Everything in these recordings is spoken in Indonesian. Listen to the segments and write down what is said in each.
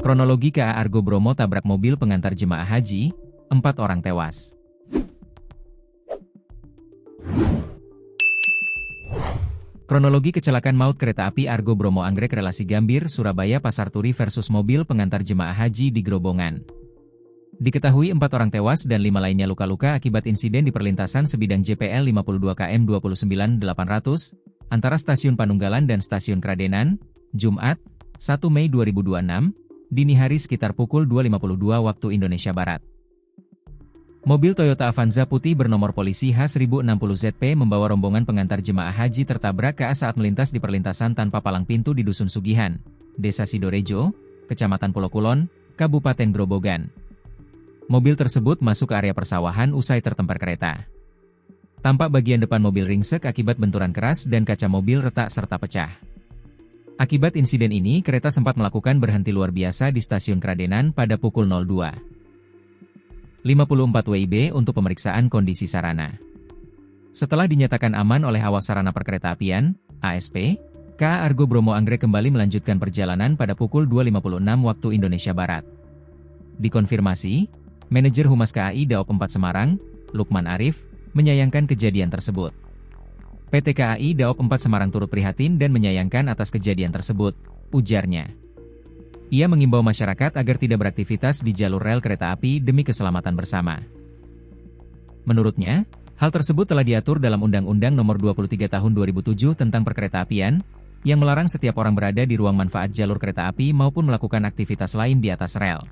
Kronologi KA Argo Bromo tabrak mobil pengantar jemaah haji, 4 orang tewas. Kronologi kecelakaan maut kereta api Argo Bromo Anggrek relasi Gambir, Surabaya Pasar Turi versus mobil pengantar jemaah haji di Grobongan. Diketahui 4 orang tewas dan 5 lainnya luka-luka akibat insiden di perlintasan sebidang JPL 52 km 29800, antara Stasiun Panunggalan dan Stasiun Kradenan, Jumat, 1 Mei 2026, dini hari sekitar pukul 2.52 waktu Indonesia Barat. Mobil Toyota Avanza putih bernomor polisi H1060ZP membawa rombongan pengantar jemaah haji tertabrak KA saat melintas di perlintasan tanpa palang pintu di Dusun Sugihan, Desa Sidorejo, Kecamatan Pulau Kulon, Kabupaten Grobogan. Mobil tersebut masuk ke area persawahan usai tertempar kereta. Tampak bagian depan mobil ringsek akibat benturan keras dan kaca mobil retak serta pecah. Akibat insiden ini, kereta sempat melakukan berhenti luar biasa di Stasiun Kradenan pada pukul 02.54 WIB untuk pemeriksaan kondisi sarana. Setelah dinyatakan aman oleh Awas Sarana Perkeretaapian, ASP, KA Argo Bromo Anggrek kembali melanjutkan perjalanan pada pukul 2.56 waktu Indonesia Barat. Dikonfirmasi, Manajer Humas KAI Daop 4 Semarang, Lukman Arif, menyayangkan kejadian tersebut. PT KAI Daop 4 Semarang turut prihatin dan menyayangkan atas kejadian tersebut, ujarnya. Ia mengimbau masyarakat agar tidak beraktivitas di jalur rel kereta api demi keselamatan bersama. Menurutnya, hal tersebut telah diatur dalam Undang-Undang Nomor 23 Tahun 2007 tentang Perkeretaapian, yang melarang setiap orang berada di ruang manfaat jalur kereta api maupun melakukan aktivitas lain di atas rel.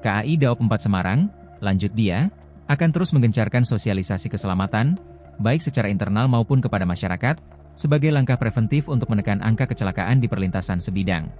KAI Daop 4 Semarang, lanjut dia, akan terus menggencarkan sosialisasi keselamatan, baik secara internal maupun kepada masyarakat, sebagai langkah preventif untuk menekan angka kecelakaan di perlintasan sebidang.